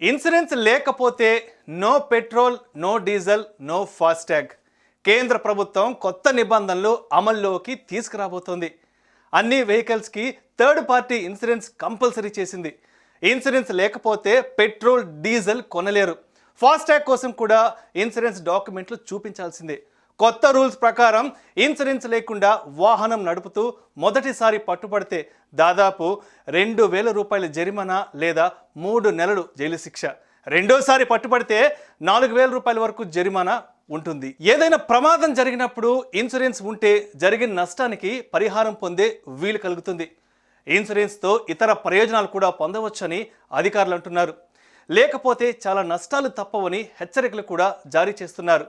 Insurance లేకపోతే no petrol, no diesel, no FASTag. కేంద్ర ప్రభుత్వం కొత్త నిబంధనలు అమల్లోకి తీసుకురాబోతోంది. అన్ని వెహికల్స్కి థర్డ్ పార్టీ ఇన్సూరెన్స్ కంపల్సరీ చేసింది. ఇన్సూరెన్స్ లేకపోతే పెట్రోల్, డీజిల్ కొనలేరు. ఫాస్టాగ్ కోసం కూడా ఇన్సూరెన్స్ డాక్యుమెంట్లు చూపించాల్సిందే. కొత్త రూల్స్ ప్రకారం ఇన్సూరెన్స్ లేకుండా వాహనం నడుపుతూ మొదటిసారి పట్టుబడితే దాదాపు 2,000 రూపాయల జరిమానా లేదా 3 నెలలు జైలు శిక్ష. రెండోసారి పట్టుబడితే 4,000 రూపాయల వరకు జరిమానా ఉంటుంది. ఏదైనా ప్రమాదం జరిగినప్పుడు ఇన్సూరెన్స్ ఉంటే జరిగిన నష్టానికి పరిహారం పొందే వీలు కలుగుతుంది. ఇన్సూరెన్స్తో ఇతర ప్రయోజనాలు కూడా పొందవచ్చని అధికారులు అంటున్నారు. లేకపోతే చాలా నష్టాలు తప్పవని హెచ్చరికలు కూడా జారీ చేస్తున్నారు.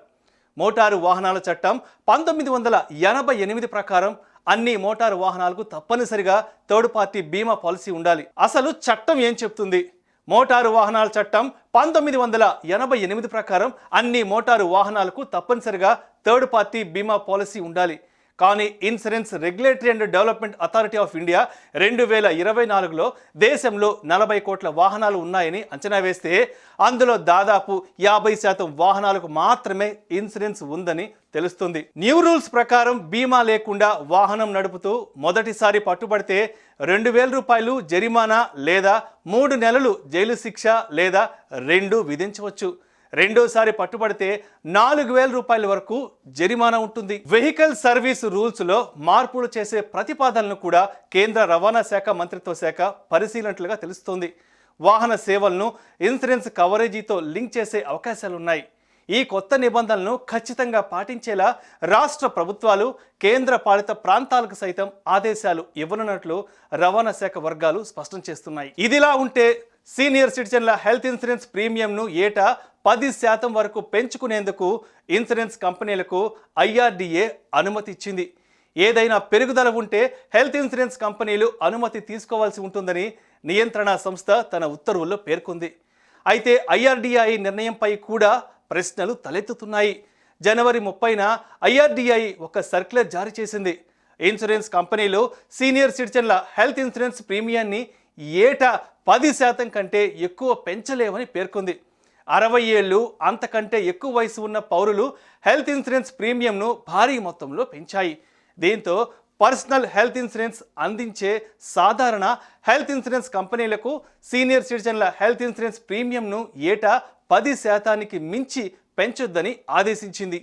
మోటారు వాహనాల చట్టం 1988 ప్రకారం అన్ని మోటారు వాహనాలకు తప్పనిసరిగా థర్డ్ పార్టీ బీమా పాలసీ ఉండాలి. అసలు చట్టం ఏం చెప్తుంది? మోటారు వాహనాల చట్టం 1988 ప్రకారం అన్ని మోటారు వాహనాలకు తప్పనిసరిగా థర్డ్ పార్టీ బీమా పాలసీ ఉండాలి. కానీ insurance regulatory and development authority of India 2024లో దేశంలో 40 కోట్ల వాహనాలు ఉన్నాయని అంచనా వేస్తే అందులో దాదాపు 50% వాహనాలకు మాత్రమే ఇన్సూరెన్స్ ఉందని తెలుస్తుంది. న్యూ రూల్స్ ప్రకారం బీమా లేకుండా వాహనం నడుపుతూ మొదటిసారి పట్టుబడితే 2,000 రూపాయలు జరిమానా లేదా 3 నెలలు జైలు శిక్ష లేదా 2 విధించవచ్చు. రెండోసారి పట్టుబడితే 4,000 రూపాయల వరకు జరిమానా ఉంటుంది. వెహికల్ సర్వీస్ రూల్స్లో మార్పులు చేసే ప్రతిపాదనలు కూడా కేంద్ర రవాణా శాఖ మంత్రిత్వ శాఖ పరిశీలనట్లుగా తెలుస్తోంది. వాహన సేవలను ఇన్సూరెన్స్ కవరేజీతో లింక్ చేసే అవకాశాలున్నాయి. ఈ కొత్త నిబంధనలను ఖచ్చితంగా పాటించేలా రాష్ట్ర ప్రభుత్వాలు, కేంద్ర పాలిత ప్రాంతాలకు సైతం ఆదేశాలు ఇవ్వనున్నట్లు రవాణా శాఖ వర్గాలు స్పష్టం చేస్తున్నాయి. ఇదిలా ఉంటే సీనియర్ సిటిజన్ల హెల్త్ ఇన్సూరెన్స్ ప్రీమియంను ఏటా 10% వరకు పెంచుకునేందుకు ఇన్సూరెన్స్ కంపెనీలకు IRDA అనుమతి ఇచ్చింది. ఏదైనా పెరుగుదల ఉంటే హెల్త్ ఇన్సూరెన్స్ కంపెనీలు అనుమతి తీసుకోవాల్సి ఉంటుందని నియంత్రణ సంస్థ తన ఉత్తర్వుల్లో పేర్కొంది. అయితే IRDA నిర్ణయంపై కూడా ప్రశ్నలు తలెత్తుతున్నాయి. జనవరి 30న IRDA ఒక సర్క్యులర్ జారీ చేసింది. ఇన్సూరెన్స్ కంపెనీలు సీనియర్ సిటిజన్ల హెల్త్ ఇన్సూరెన్స్ ప్రీమియాన్ని ఏటా 10% కంటే ఎక్కువ పెంచలేమని పేర్కొంది. 60 ఏళ్ళు అంతకంటే ఎక్కువ వయసు ఉన్న పౌరులు హెల్త్ ఇన్సూరెన్స్ ప్రీమియంను భారీ మొత్తంలో పెంచాయి. దీంతో పర్సనల్ హెల్త్ ఇన్సూరెన్స్ అందించే సాధారణ హెల్త్ ఇన్సూరెన్స్ కంపెనీలకు సీనియర్ సిటిజన్ల హెల్త్ ఇన్సూరెన్స్ ప్రీమియంను ఏటా 10% మించి పెంచొద్దని ఆదేశించింది.